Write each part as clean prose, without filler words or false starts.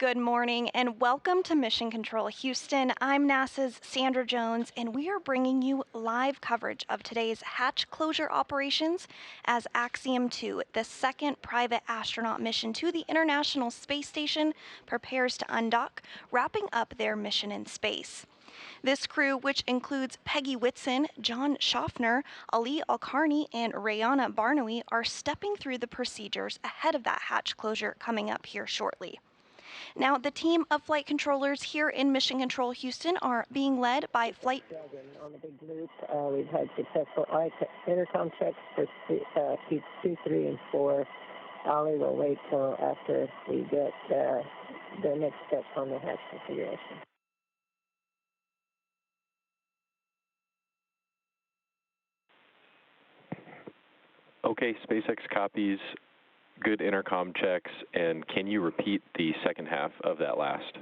Good morning and welcome to Mission Control Houston. I'm NASA's Sandra Jones and we are bringing you live coverage of today's hatch closure operations as Axiom 2, the second private astronaut mission to the International Space Station, prepares to undock, wrapping up their mission in space. This crew, which includes Peggy Whitson, John Shoffner, Ali Alqarni, and Rayyanah Barnawi, are stepping through the procedures ahead of that hatch closure coming up here shortly. Now, the team of flight controllers here in Mission Control Houston are being led by Flight On the big loop, we've had successful intercom checks for seats 2, 3, and 4. Ali will wait till after we get the next steps on the hatch configuration. Okay, SpaceX copies. Good intercom checks, and can you repeat the second half of that last?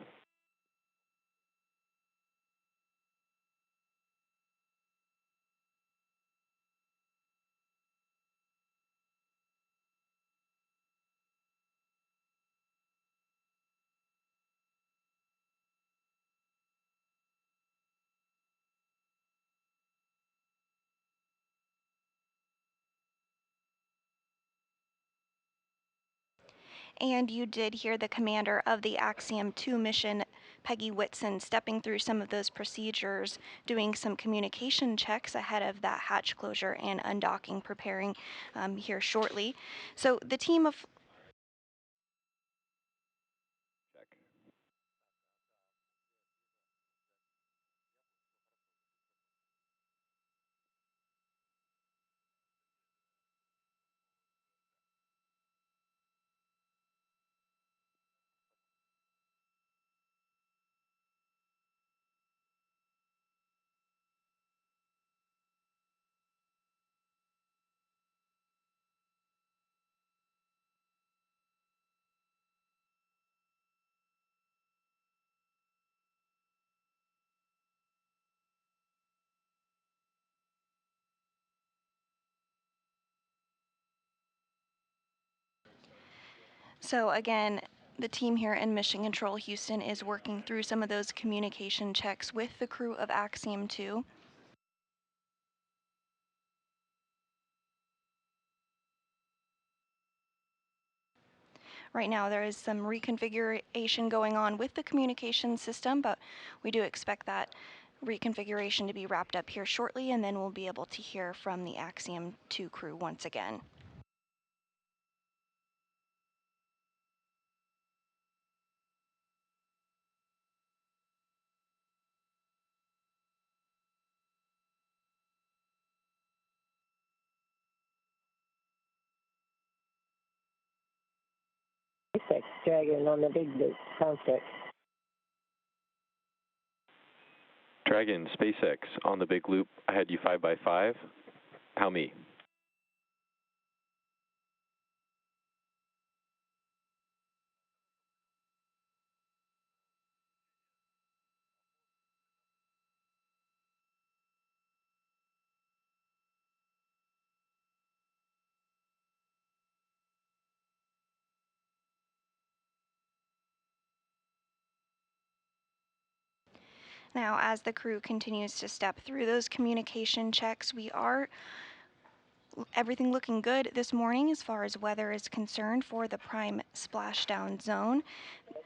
And you did hear the commander of the Axiom 2 mission, Peggy Whitson, stepping through some of those procedures, doing some communication checks ahead of that hatch closure and undocking, preparing here shortly. So the team of So again, the team here in Mission Control Houston is working through some of those communication checks with the crew of Axiom 2. Right now there is some reconfiguration going on with the communication system, but we do expect that reconfiguration to be wrapped up here shortly, and then we'll be able to hear from the Axiom 2 crew once again. SpaceX Dragon on the big loop, contact. Dragon, SpaceX, on the big loop, I had you 5x5. How me? Now, as the crew continues to step through those communication checks, everything looking good this morning as far as weather is concerned for the prime splashdown zone.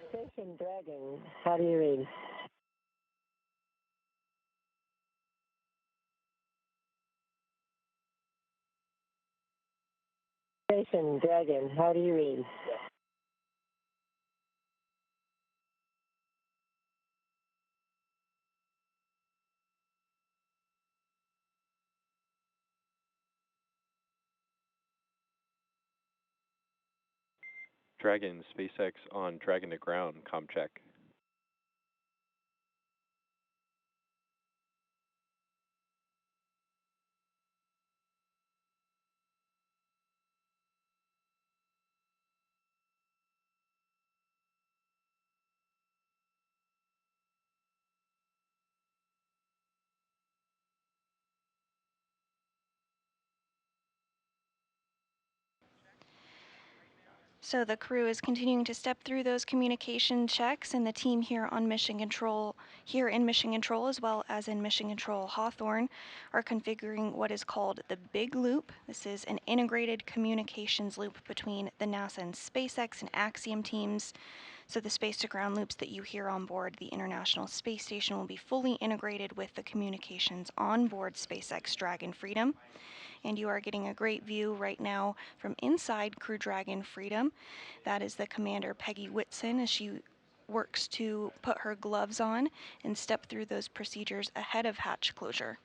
Station Dragon, how do you read? Station Dragon, how do you read? Dragon, SpaceX on Dragon to ground, com check. So the crew is continuing to step through those communication checks, and the team here on Mission Control, as well as in Mission Control Hawthorne, are configuring what is called the Big Loop. This is an integrated communications loop between the NASA and SpaceX and Axiom teams. So the space-to-ground loops that you hear on board the International Space Station will be fully integrated with the communications on board SpaceX Dragon Freedom. And you are getting a great view right now from inside Crew Dragon Freedom. That is the commander, Peggy Whitson, as she works to put her gloves on and step through those procedures ahead of hatch closure.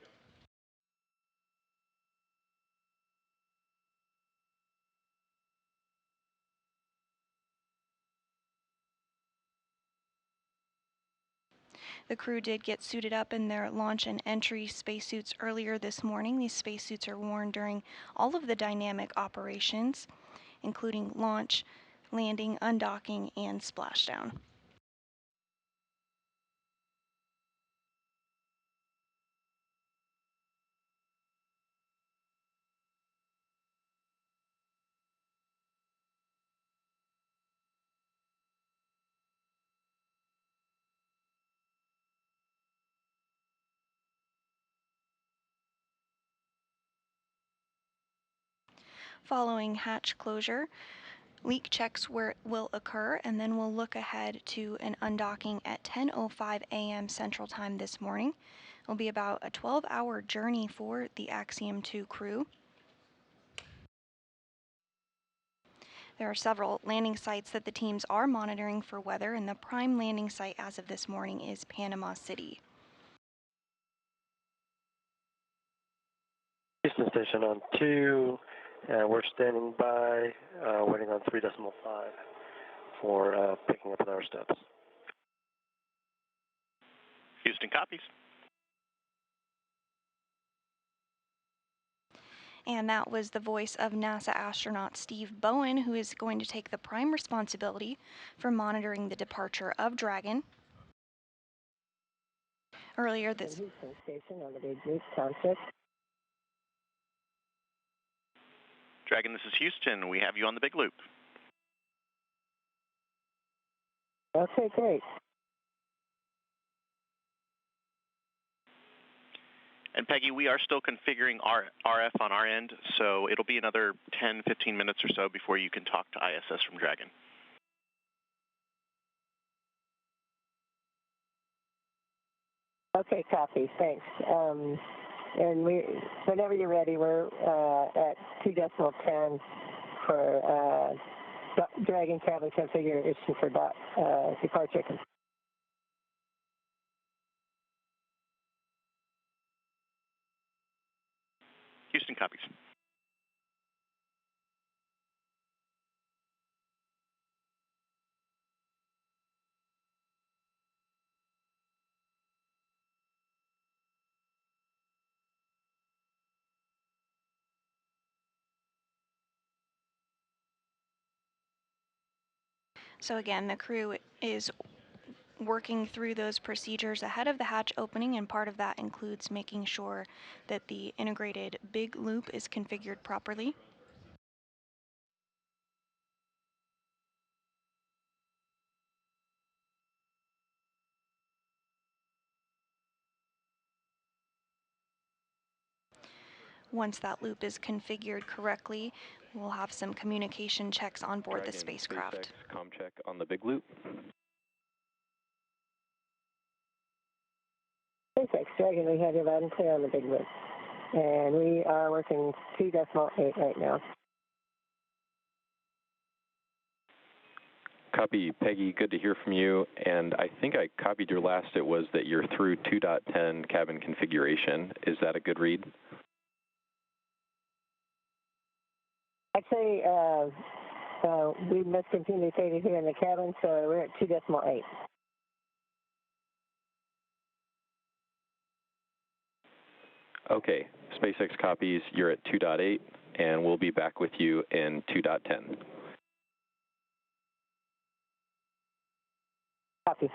The crew did get suited up in their launch and entry spacesuits earlier this morning. These spacesuits are worn during all of the dynamic operations, including launch, landing, undocking, and splashdown. Following hatch closure, leak checks will occur, and then we'll look ahead to an undocking at 10:05 a.m. Central Time this morning. It'll be about a 12-hour journey for the Axiom 2 crew. There are several landing sites that the teams are monitoring for weather, and the prime landing site as of this morning is Panama City. Houston Station on 2, and we're standing by, waiting on 3.5 for picking up with our steps. Houston copies. And that was the voice of NASA astronaut Steve Bowen, who is going to take the prime responsibility for monitoring the departure of Dragon. Earlier this Houston Station on the Big Loop, contact. Dragon, this is Houston. We have you on the Big Loop. Okay, great. And Peggy, we are still configuring our RF on our end, so it'll be another 10, 15 minutes or so before you can talk to ISS from Dragon. Okay, copy. Thanks. And whenever you're ready, we're at 2.10 for Dragon cabin configuration for departure. Houston copies. So again, the crew is working through those procedures ahead of the hatch opening, and part of that includes making sure that the integrated big loop is configured properly. Once that loop is configured correctly, we'll have some communication checks on board the spacecraft. SpaceX comm check on the Big Loop. SpaceX Dragon, we have you loud and clear on the Big Loop. And we are working 2.8 right now. Copy, Peggy. Good to hear from you. And I think I copied your last. It was that you're through 2.10 cabin configuration. Is that a good read? Actually, we miscommunicated here in the cabin, so we're at 2.8. Okay, SpaceX copies. You're at 2.8, and we'll be back with you in 2.10. Copy.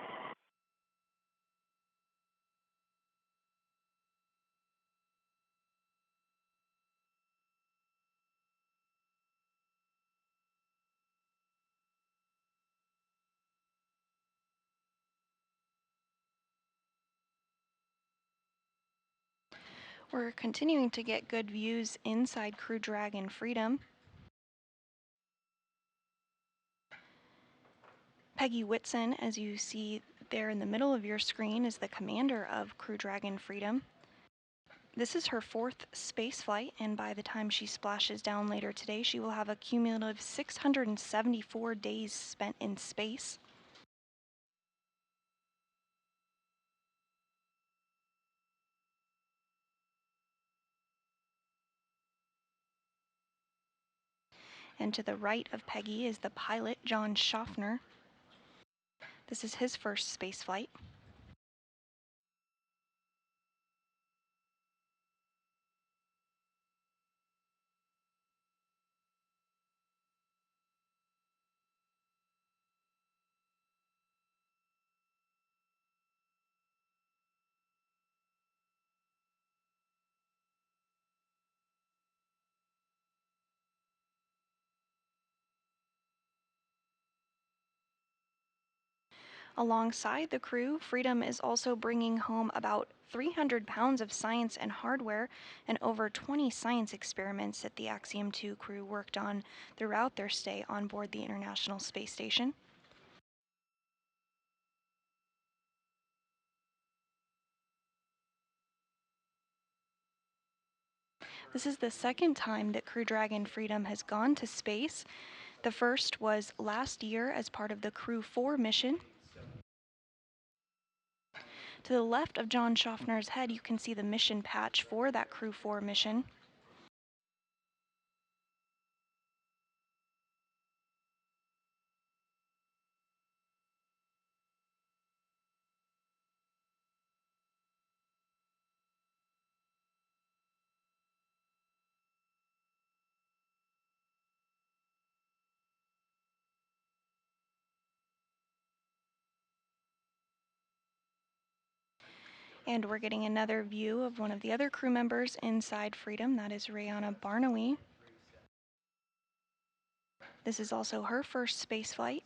We're continuing to get good views inside Crew Dragon Freedom. Peggy Whitson, as you see there in the middle of your screen, is the commander of Crew Dragon Freedom. This is her 4th space flight, and by the time she splashes down later today, she will have a cumulative 674 days spent in space. And to the right of Peggy is the pilot, John Shoffner. This is his first space flight. Alongside the crew, Freedom is also bringing home about 300 pounds of science and hardware and over 20 science experiments that the Axiom 2 crew worked on throughout their stay on board the International Space Station. This is the second time that Crew Dragon Freedom has gone to space. The first was last year as part of the Crew 4 mission. To the left of John Shoffner's head, you can see the mission patch for that Crew 4 mission. And we're getting another view of one of the other crew members inside Freedom. That is Rayyanah Barnawi. This is also her first space flight.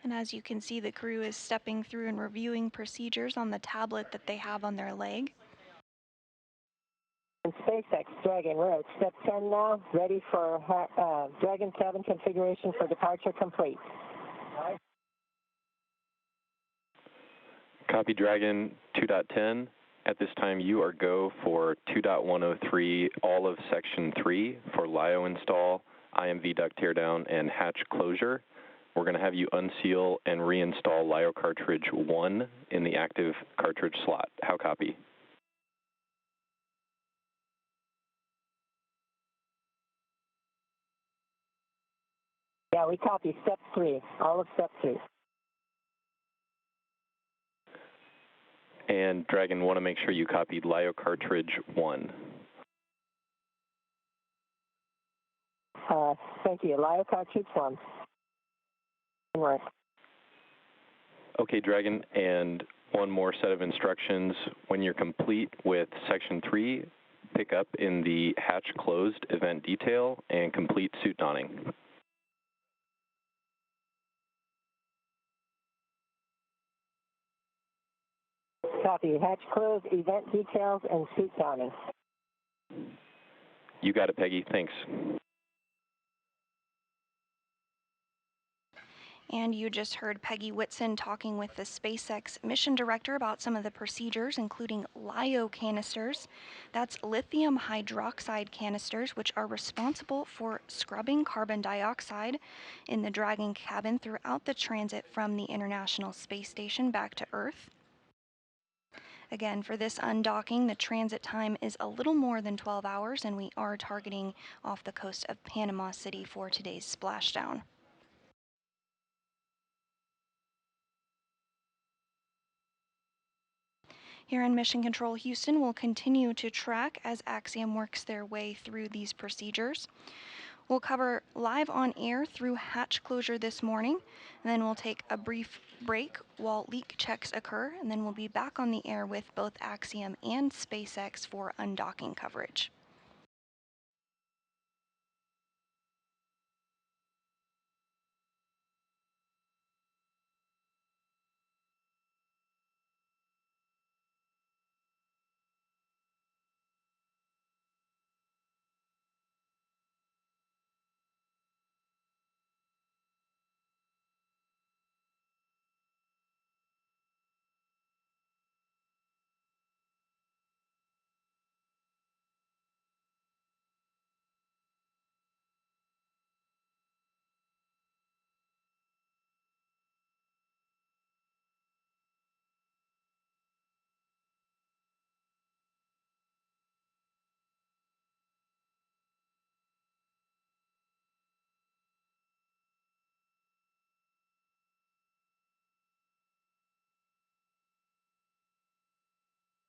And as you can see, the crew is stepping through and reviewing procedures on the tablet that they have on their leg. SpaceX Dragon, we're at step 10 now, ready for Dragon cabin configuration for departure complete. Copy Dragon 2.10. At this time, you are go for 2.103, all of Section 3 for LIO install, IMV duct teardown, and hatch closure. We're going to have you unseal and reinstall LIO cartridge 1 in the active cartridge slot. How copy? Yeah, we copy step 3, all of step 3. And Dragon, want to make sure you copied LIO cartridge 1. Thank you. LIO cartridge 1. Right. Okay, Dragon, and one more set of instructions. When you're complete with Section 3, pick up in the hatch closed event detail and complete suit donning. Copy. Hatch closed, event details, and suit donning. You got it, Peggy. Thanks. And you just heard Peggy Whitson talking with the SpaceX mission director about some of the procedures, including LIO canisters. That's lithium hydroxide canisters, which are responsible for scrubbing carbon dioxide in the Dragon cabin throughout the transit from the International Space Station back to Earth. Again, for this undocking, the transit time is a little more than 12 hours, and we are targeting off the coast of Panama City for today's splashdown. Here in Mission Control Houston, we'll continue to track as Axiom works their way through these procedures. We'll cover live on air through hatch closure this morning, and then we'll take a brief break while leak checks occur, and then we'll be back on the air with both Axiom and SpaceX for undocking coverage.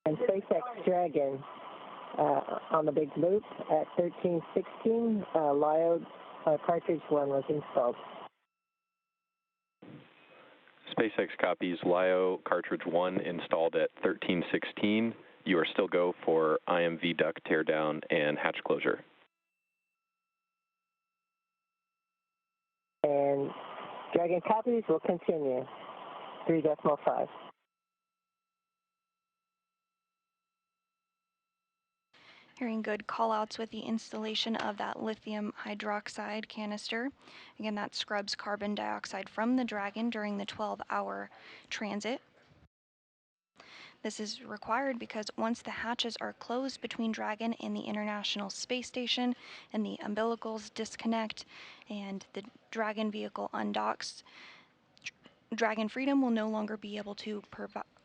And SpaceX Dragon on the big loop at 1316, LIO cartridge 1 was installed. SpaceX copies LIO cartridge 1 installed at 1316. You are still go for IMV duct teardown and hatch closure. And Dragon copies will continue, 3.5. Hearing good callouts with the installation of that lithium hydroxide canister. Again, that scrubs carbon dioxide from the Dragon during the 12-hour transit. This is required because once the hatches are closed between Dragon and the International Space Station and the umbilicals disconnect and the Dragon vehicle undocks, Dragon Freedom will no longer be able to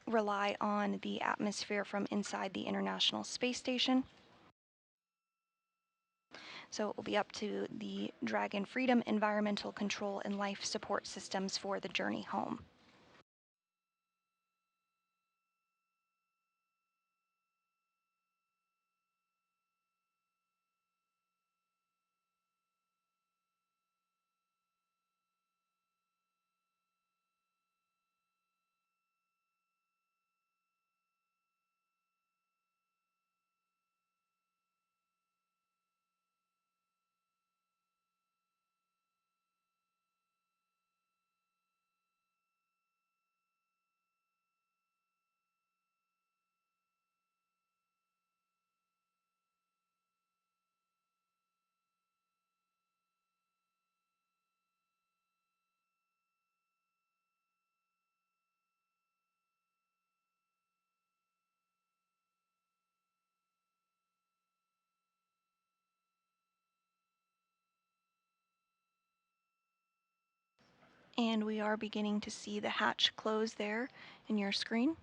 rely on the atmosphere from inside the International Space Station. So it will be up to the Dragon Freedom Environmental Control and Life Support Systems for the journey home. And we are beginning to see the hatch close there in your screen.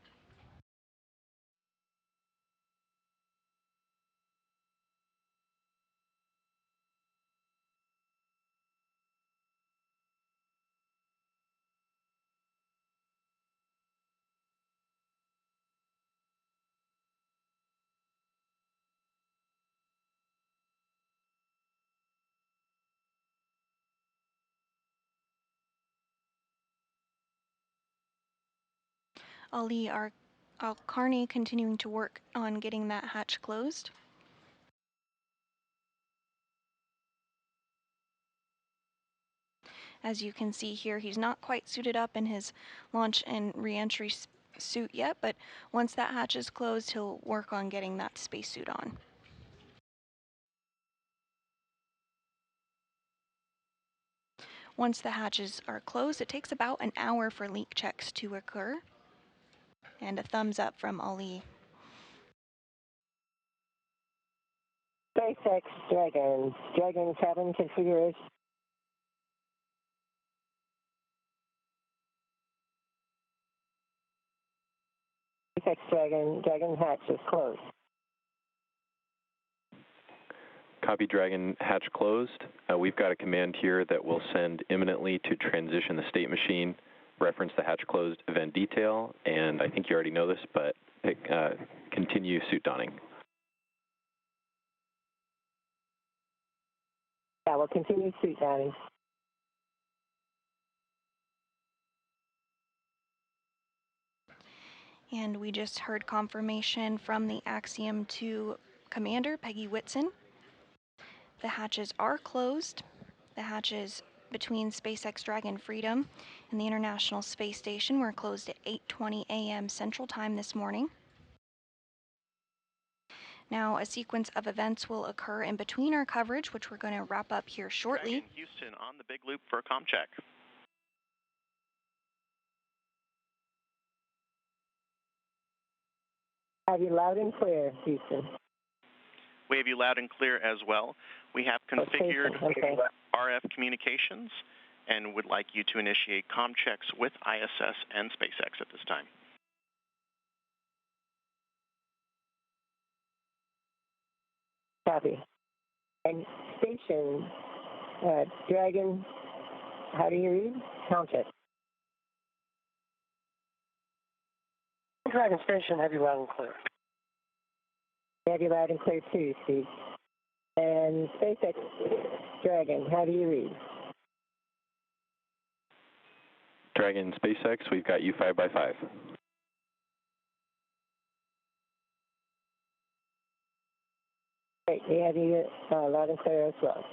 Alqarni continuing to work on getting that hatch closed. As you can see here, he's not quite suited up in his launch and re-entry suit yet, but once that hatch is closed, he'll work on getting that spacesuit on. Once the hatches are closed, it takes about an hour for leak checks to occur. And a thumbs up from Ali. SpaceX Dragon, Dragon cabin configuration. SpaceX Dragon, Dragon hatch is closed. Copy, Dragon hatch closed. We've got a command here that will send imminently to transition the state machine, reference the hatch closed event detail, and I think you already know this, but continue suit donning. Yeah, we'll continue street downing. And we just heard confirmation from the Axiom 2 commander, Peggy Whitson. The hatches are closed. The hatches between SpaceX Dragon Freedom and the International Space Station were closed at 8:20 a.m. Central Time this morning. Now, a sequence of events will occur in between our coverage, which we're going to wrap up here shortly. Dragon Houston on the big loop for a comm check. Have you loud and clear, Houston? We have you loud and clear as well. We have configured RF communications and would like you to initiate comm checks with ISS and SpaceX at this time. Copy. And station, Dragon, how do you read? Count it. Dragon Station, have you loud and clear. Have you loud and clear too, Steve. And SpaceX Dragon, how do you read? Dragon SpaceX, we've got you 5 by 5. Great, we have you loud and clear as well.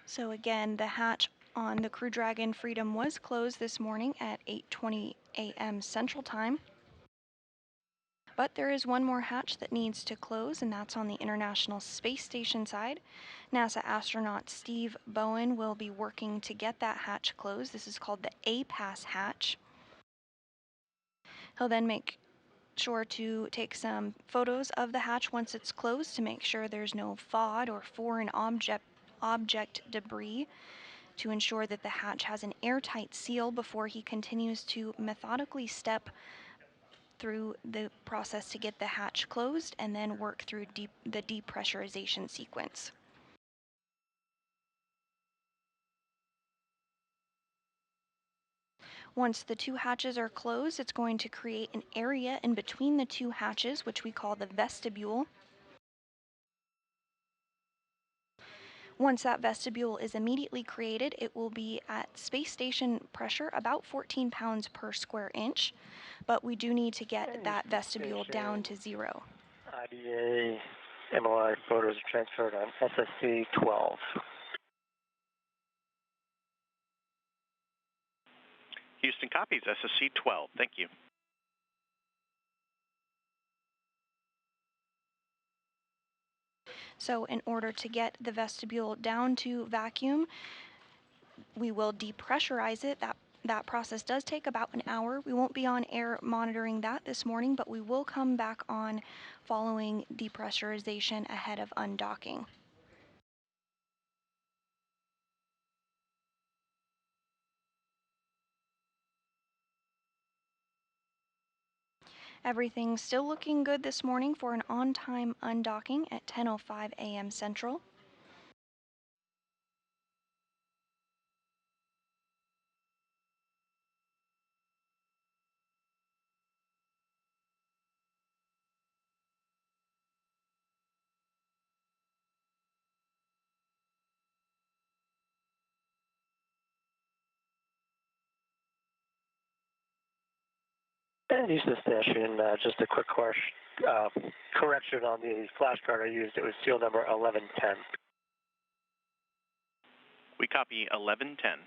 So again, the hatch on the Crew Dragon Freedom was closed this morning at 8:20 a.m. Central Time. But there is one more hatch that needs to close, and that's on the International Space Station side. NASA astronaut Steve Bowen will be working to get that hatch closed. This is called the A-Pass hatch. He'll then make sure to take some photos of the hatch once it's closed to make sure there's no FOD or foreign object debris, to ensure that the hatch has an airtight seal before he continues to methodically step through the process to get the hatch closed and then work through the depressurization sequence. Once the two hatches are closed, it's going to create an area in between the two hatches, which we call the vestibule. Once that vestibule is immediately created, it will be at space station pressure, about 14 pounds per square inch, but we do need to get that vestibule down to 0. IDA MOI photos are transferred on SSC 12. Houston copies, SSC 12. Thank you. So in order to get the vestibule down to vacuum, we will depressurize it. That process does take about an hour. We won't be on air monitoring that this morning, but we will come back on following depressurization ahead of undocking. Everything's still looking good this morning for an on-time undocking at 10:05 a.m. Central. And Houston Station, just a quick correction on the flashcard I used. It was serial number 1110. We copy 1110.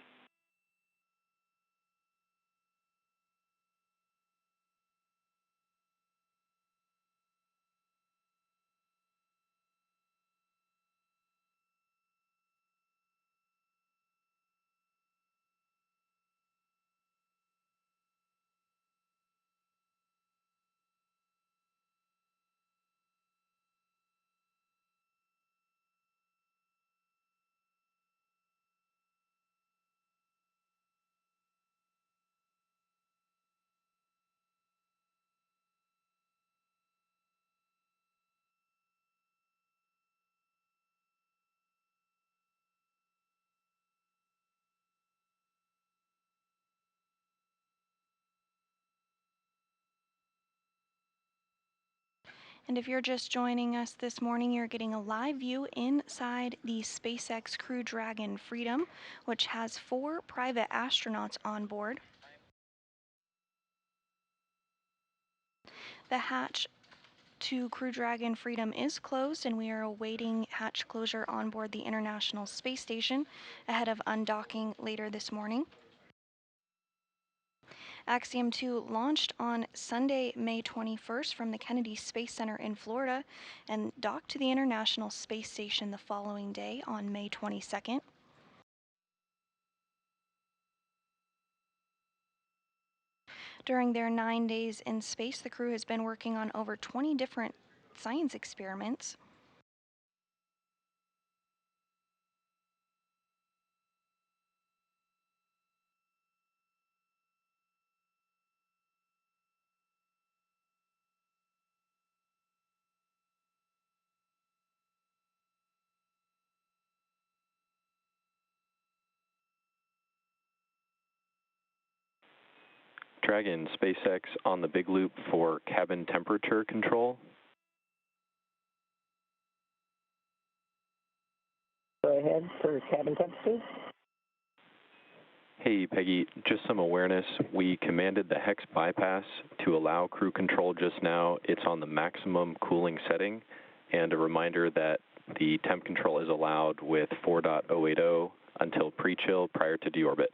And if you're just joining us this morning, you're getting a live view inside the SpaceX Crew Dragon Freedom, which has 4 private astronauts on board. The hatch to Crew Dragon Freedom is closed, and we are awaiting hatch closure on board the International Space Station ahead of undocking later this morning. Axiom 2 launched on Sunday, May 21st from the Kennedy Space Center in Florida and docked to the International Space Station the following day on May 22nd. During their 9 days in space, the crew has been working on over 20 different science experiments. Dragon, SpaceX on the big loop for cabin temperature control. Go ahead for cabin temperature. Hey, Peggy, just some awareness. We commanded the hex bypass to allow crew control just now. It's on the maximum cooling setting, and a reminder that the temp control is allowed with 4.080 until pre-chill prior to deorbit.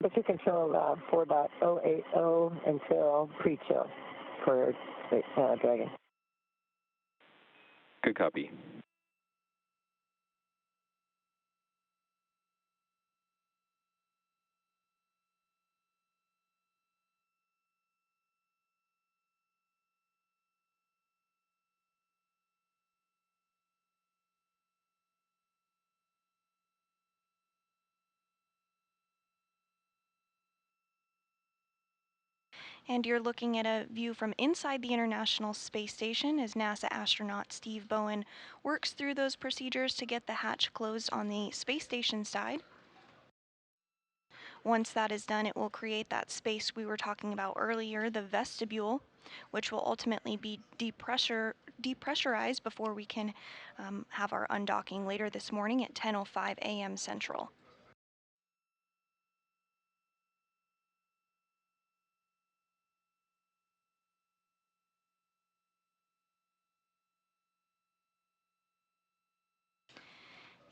But you control 4.080 until pre-chill for Dragon. Good copy. And you're looking at a view from inside the International Space Station as NASA astronaut Steve Bowen works through those procedures to get the hatch closed on the space station side. Once that is done, it will create that space we were talking about earlier, the vestibule, which will ultimately be depressurized before we can have our undocking later this morning at 10:05 a.m. Central.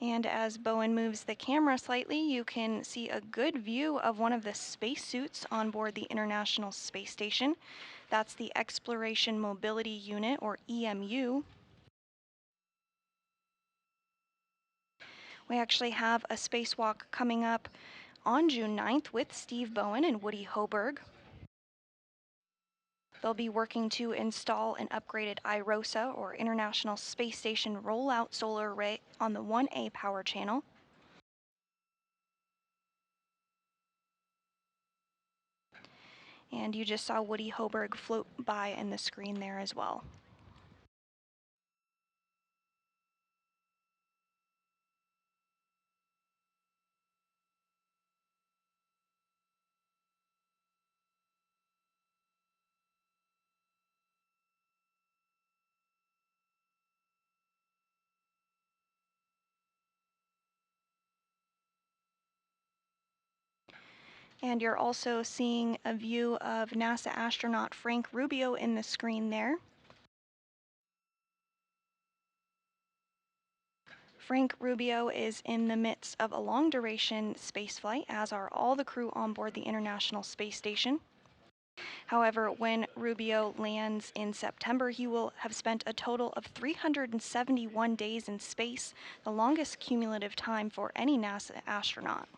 And as Bowen moves the camera slightly, you can see a good view of one of the spacesuits on board the International Space Station. That's the Exploration Mobility Unit, or EMU. We actually have a spacewalk coming up on June 9th with Steve Bowen and Woody Hoberg. They'll be working to install an upgraded IROSA, or International Space Station Rollout Solar Array, on the 1A power channel. And you just saw Woody Hoberg float by in the screen there as well. And you're also seeing a view of NASA astronaut Frank Rubio in the screen there. Frank Rubio is in the midst of a long-duration spaceflight, as are all the crew on board the International Space Station. However, when Rubio lands in September, he will have spent a total of 371 days in space, the longest cumulative time for any NASA astronaut.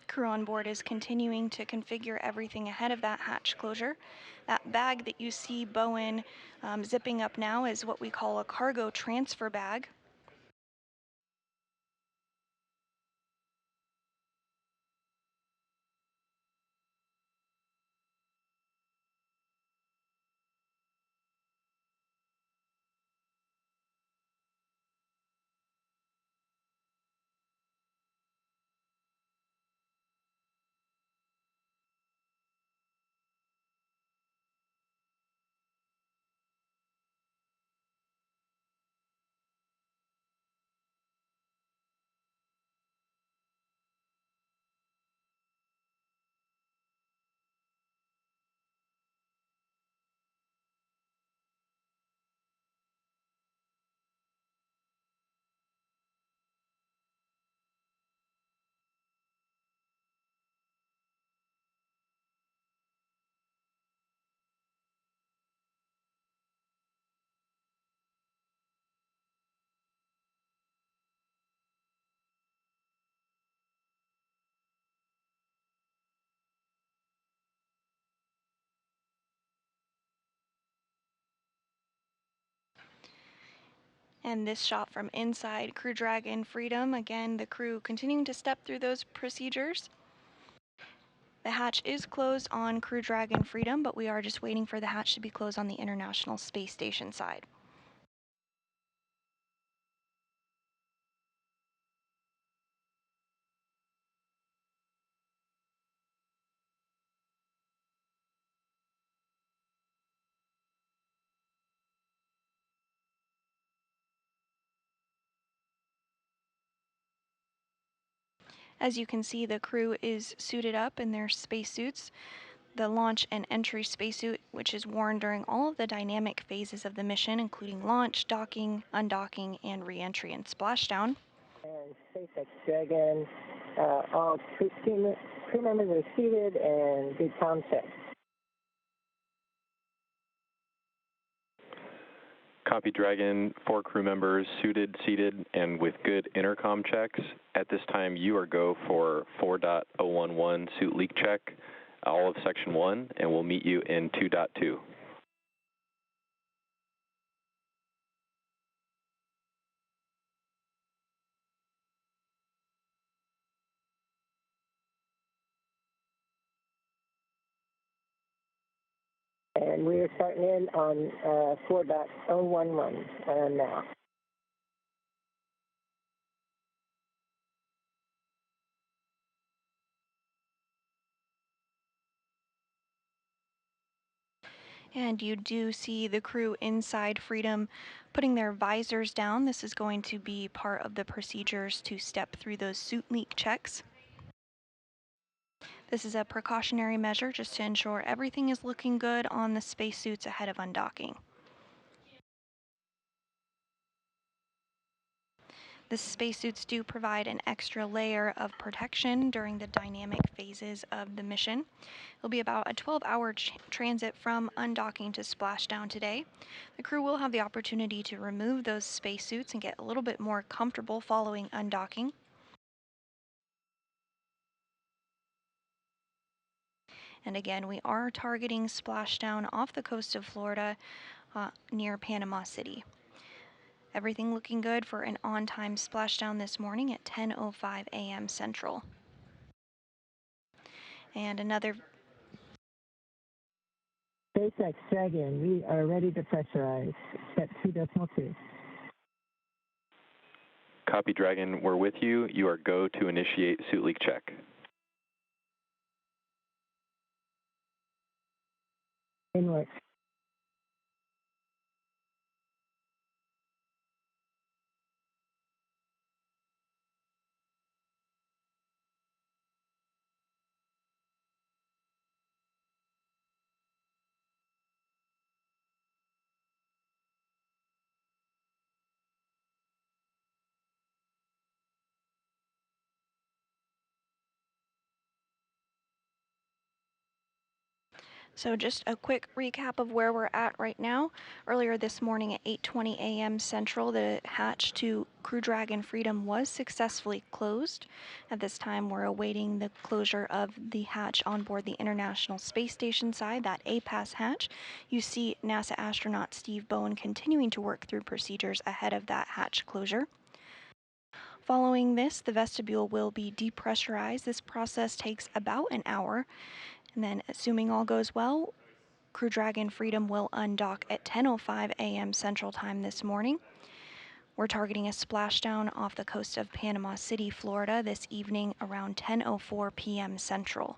Crew on board is continuing to configure everything ahead of that hatch closure. That bag that you see Bowen zipping up now is what we call a cargo transfer bag. And this shot from inside Crew Dragon Freedom, again, the crew continuing to step through those procedures. The hatch is closed on Crew Dragon Freedom, but we are just waiting for the hatch to be closed on the International Space Station side. As you can see, the crew is suited up in their spacesuits. The launch and entry spacesuit, which is worn during all of the dynamic phases of the mission, including launch, docking, undocking, and re-entry and splashdown. And SpaceX Dragon, all crew members are seated and did comm check. Copy Dragon, 4 crew members suited, seated, and with good intercom checks. At this time, you are go for 4.011 suit leak check, all of Section 1, and we'll meet you in 2.2. And we are starting in on 4.011 now. And you do see the crew inside Freedom putting their visors down. This is going to be part of the procedures to step through those suit leak checks. This is a precautionary measure just to ensure everything is looking good on the spacesuits ahead of undocking. The spacesuits do provide an extra layer of protection during the dynamic phases of the mission. It'll be about a 12-hour transit from undocking to splashdown today. The crew will have the opportunity to remove those spacesuits and get a little bit more comfortable following undocking. And again, we are targeting splashdown off the coast of Florida near Panama City. Everything looking good for an on-time splashdown this morning at 10:05 a.m. Central. And another SpaceX Dragon, we are ready to pressurize. Step 2.2. Copy, Dragon. We're with you. You are go to initiate suit leak check. Inward. So just a quick recap of where we're at right now. Earlier this morning at 8:20 a.m. Central, the hatch to Crew Dragon Freedom was successfully closed. At this time, we're awaiting the closure of the hatch on board the International Space Station side, that APAS hatch. You see NASA astronaut Steve Bowen continuing to work through procedures ahead of that hatch closure. Following this, the vestibule will be depressurized. This process takes about an hour. And then, assuming all goes well, Crew Dragon Freedom will undock at 10:05 a.m. Central Time this morning. We're targeting a splashdown off the coast of Panama City, Florida this evening around 10:04 p.m. Central.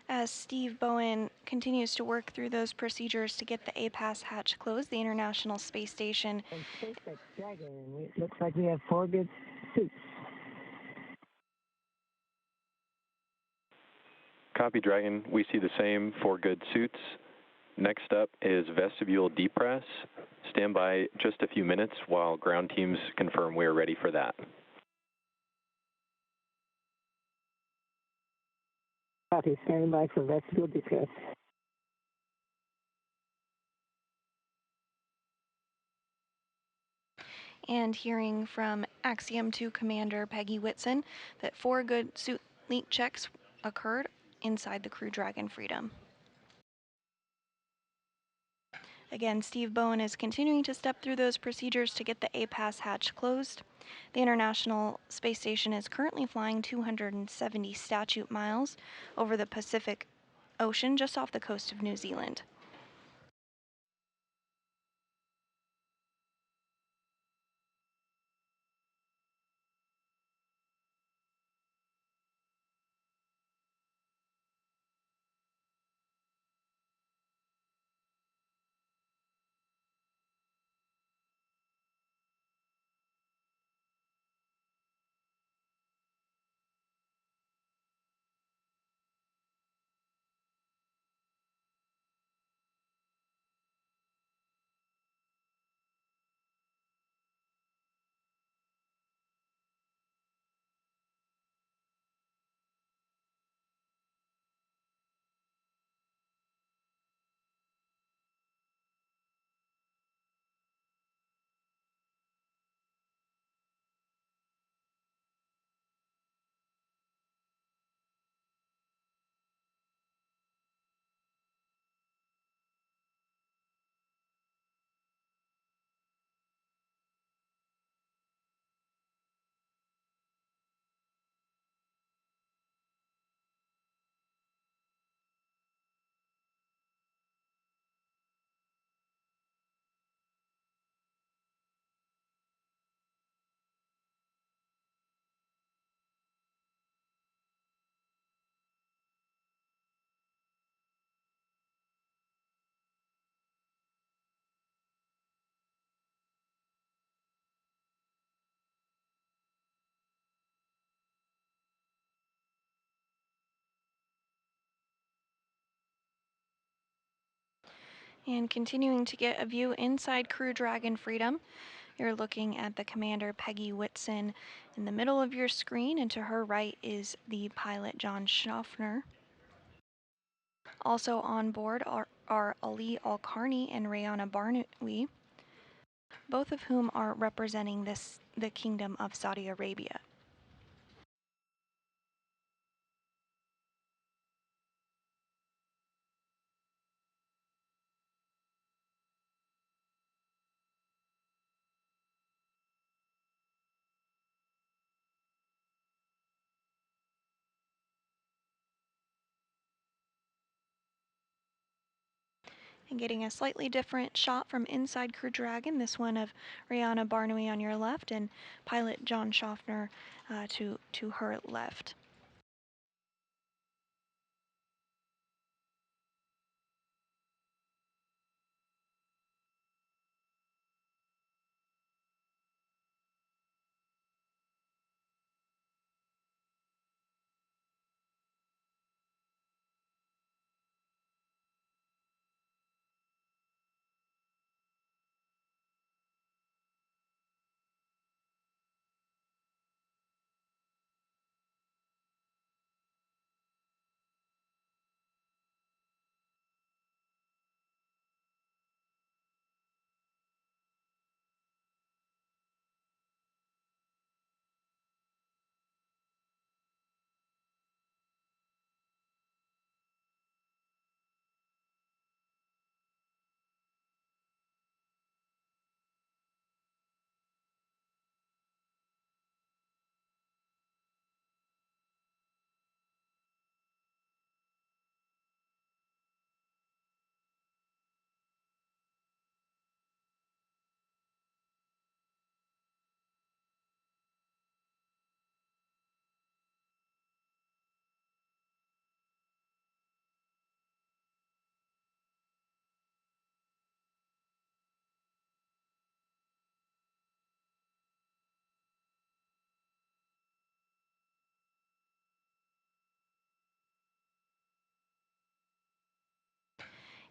As Steve Bowen continues to work through those procedures to get the APAS hatch closed, the International Space Station. And SpaceX Dragon, it looks like we have 4 good suits. Copy, Dragon. We see the same 4 good suits. Next up is vestibule depress. Stand by just a few minutes while ground teams confirm we are ready for that. Copy, standing by for vestibule depress. And hearing from Axiom 2 Commander Peggy Whitson that 4 good suit leak checks occurred inside the Crew Dragon Freedom. Again, Steve Bowen is continuing to step through those procedures to get the APAS hatch closed. The International Space Station is currently flying 270 statute miles over the Pacific Ocean just off the coast of New Zealand. And continuing to get a view inside Crew Dragon Freedom, you're looking at the commander Peggy Whitson in the middle of your screen, and to her right is the pilot John Shoffner. Also on board are Ali Alqarni and Rayyanah Barnawi, both of whom are representing the Kingdom of Saudi Arabia. And getting a slightly different shot from inside Crew Dragon, this one of Rayyanah Barnawi on your left and pilot John Shoffner to her left.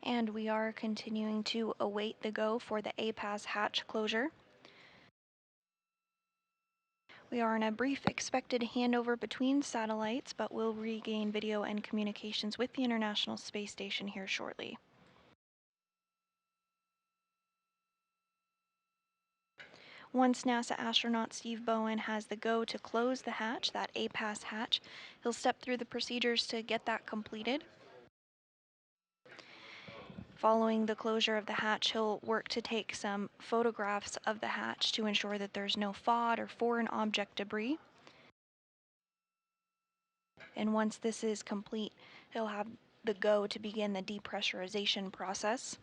And we are continuing to await the go for the APAS hatch closure. We are in a brief expected handover between satellites, but will regain video and communications with the International Space Station here shortly. Once NASA astronaut Steve Bowen has the go to close the hatch, that APAS hatch, he'll step through the procedures to get that completed. Following the closure of the hatch, he'll work to take some photographs of the hatch to ensure that there's no FOD or foreign object debris. And once this is complete, he'll have the go to begin the depressurization process.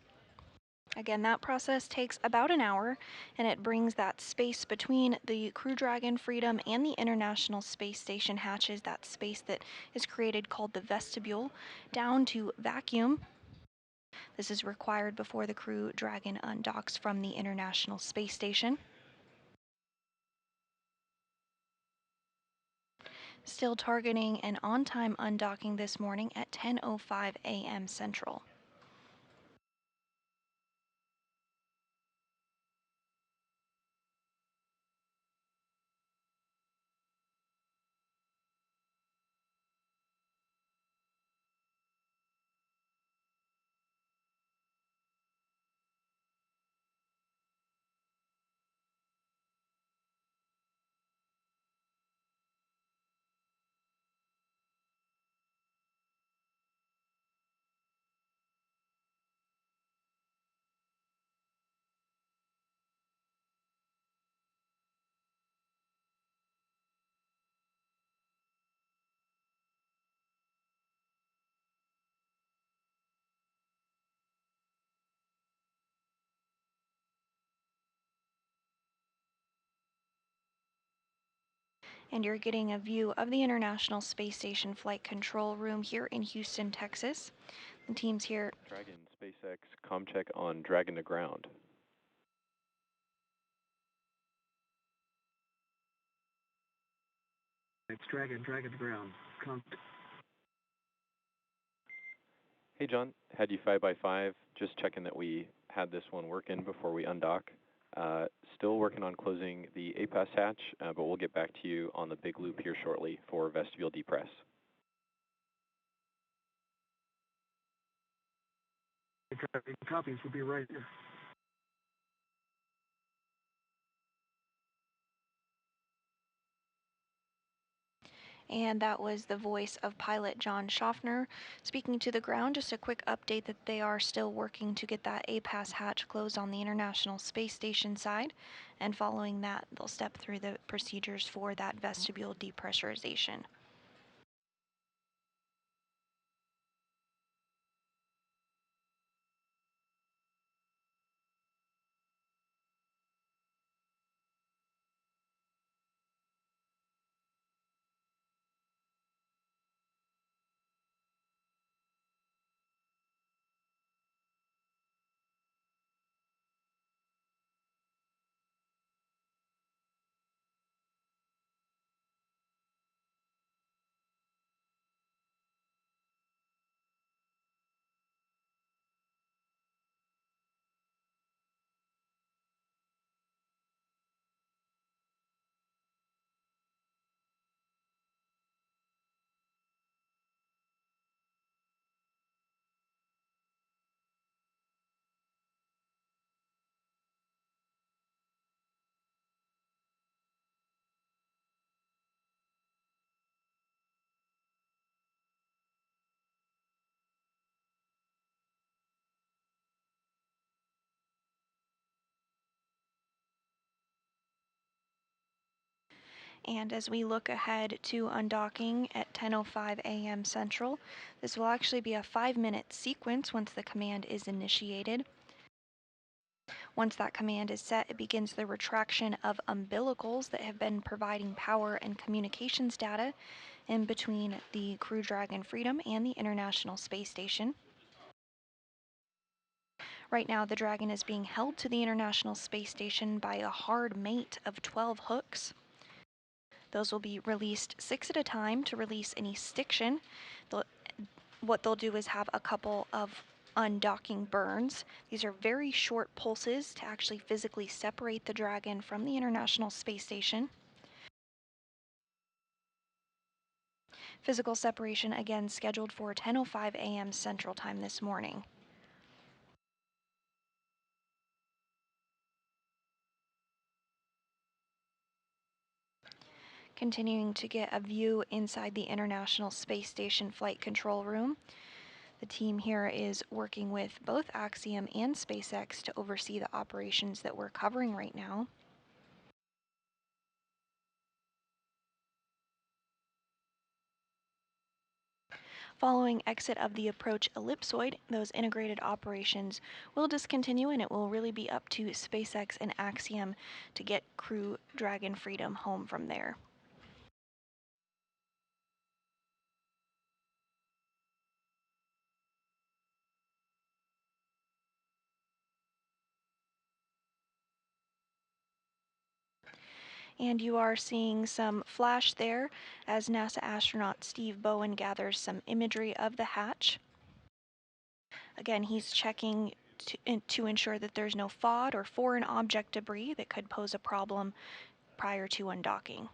Again, that process takes about an hour, and it brings that space between the Crew Dragon Freedom and the International Space Station hatches, that space that is created called the vestibule, down to vacuum. This is required before the Crew Dragon undocks from the International Space Station. Still targeting an on-time undocking this morning at 10:05 a.m. Central. And you're getting a view of the International Space Station Flight Control Room here in Houston, Texas. The team's here. Dragon, SpaceX, ComCheck on Dragon to ground. It's Dragon to ground. Hey, John. Had you 5x5. Just checking that we had this one working before we undock. Still working on closing the APAS hatch, but we'll get back to you on the big loop here shortly for vestibule depress. Copies will be right here. And that was the voice of pilot John Shoffner speaking to the ground. Just a quick update that they are still working to get that APAS hatch closed on the International Space Station side. And following that, they'll step through the procedures for that vestibule depressurization. And as we look ahead to undocking at 10:05 a.m. Central, this will actually be a 5-minute sequence once the command is initiated. Once that command is set, it begins the retraction of umbilicals that have been providing power and communications data in between the Crew Dragon Freedom and the International Space Station. Right now, the Dragon is being held to the International Space Station by a hard mate of 12 hooks. Those will be released 6 at a time to release any stiction. What they'll do is have a couple of undocking burns. These are very short pulses to actually physically separate the Dragon from the International Space Station. Physical separation again scheduled for 10:05 a.m. Central Time this morning. Continuing to get a view inside the International Space Station Flight Control Room. The team here is working with both Axiom and SpaceX to oversee the operations that we're covering right now. Following exit of the approach ellipsoid, those integrated operations will discontinue, and it will really be up to SpaceX and Axiom to get Crew Dragon Freedom home from there. And you are seeing some flash there as NASA astronaut Steve Bowen gathers some imagery of the hatch. Again, he's checking to ensure that there's no FOD or foreign object debris that could pose a problem prior to undocking.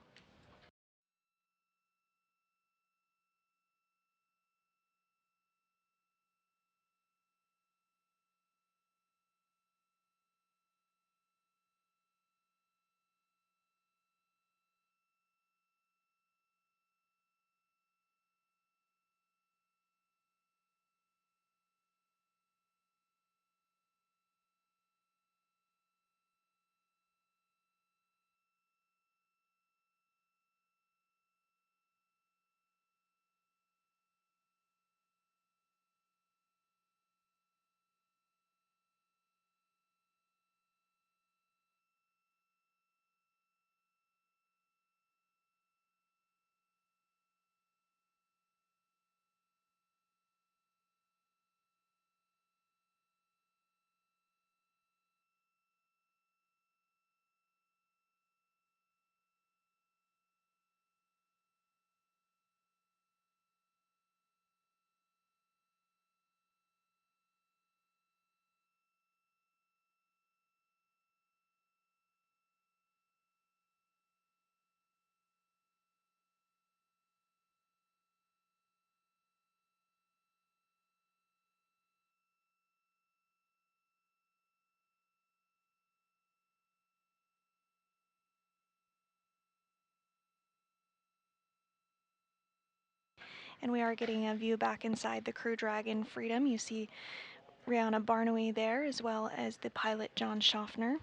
And we are getting a view back inside the Crew Dragon Freedom. You see Rayyanah Barnawi there, as well as the pilot John Shoffner.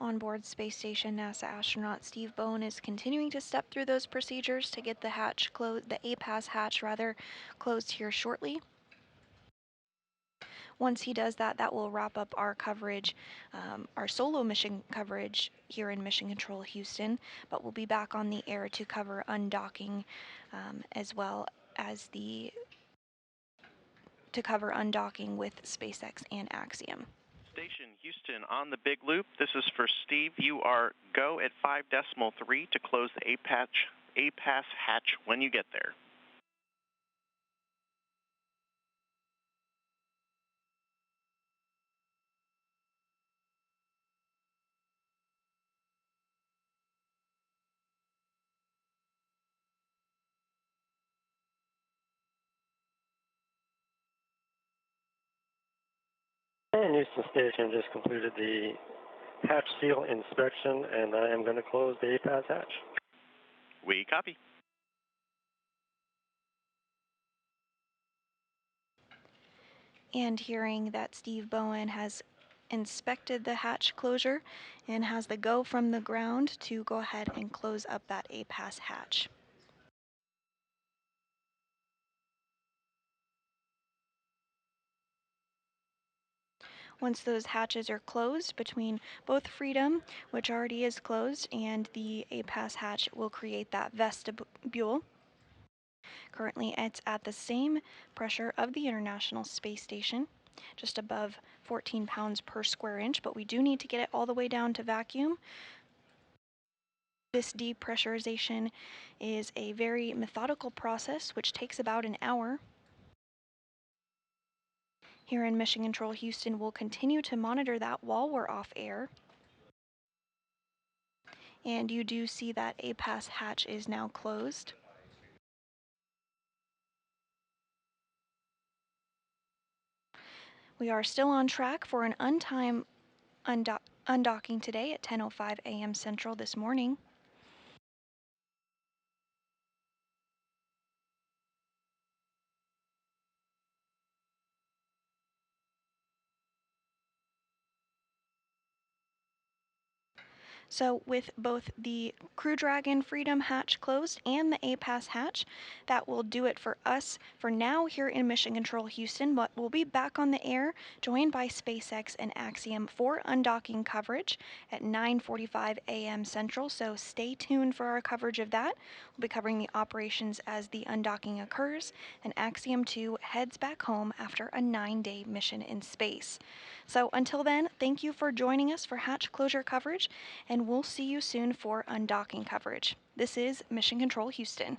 Onboard Space Station NASA astronaut Steve Bowen is continuing to step through those procedures to get the hatch closed, the APAS hatch rather, closed here shortly. Once he does that, that will wrap up our coverage, our solo mission coverage here in Mission Control Houston, but we'll be back on the air to cover undocking as well as to cover undocking with SpaceX and Axiom. Station Houston on the big loop. This is for Steve. You are go at 5.3 to close the APAS hatch when you get there. And Houston Station just completed the hatch seal inspection, and I am going to close the APAS hatch. We copy. And hearing that Steve Bowen has inspected the hatch closure and has the go from the ground to go ahead and close up that APAS hatch. Once those hatches are closed between both Freedom, which already is closed, and the APAS hatch will create that vestibule. Currently, it's at the same pressure of the International Space Station, just above 14 pounds per square inch, but we do need to get it all the way down to vacuum. This depressurization is a very methodical process, which takes about an hour. Here in Mission Control Houston, we'll continue to monitor that while we're off air. And you do see that APAS hatch is now closed. We are still on track for an on-time undocking today at 10:05 a.m. Central this morning. So with both the Crew Dragon Freedom hatch closed and the APAS hatch, that will do it for us for now here in Mission Control Houston, but we'll be back on the air joined by SpaceX and Axiom for undocking coverage at 9:45 a.m. Central, so stay tuned for our coverage of that. We'll be covering the operations as the undocking occurs, and Axiom 2 heads back home after a 9-day mission in space. So until then, thank you for joining us for hatch closure coverage, and we'll see you soon for undocking coverage. This is Mission Control Houston.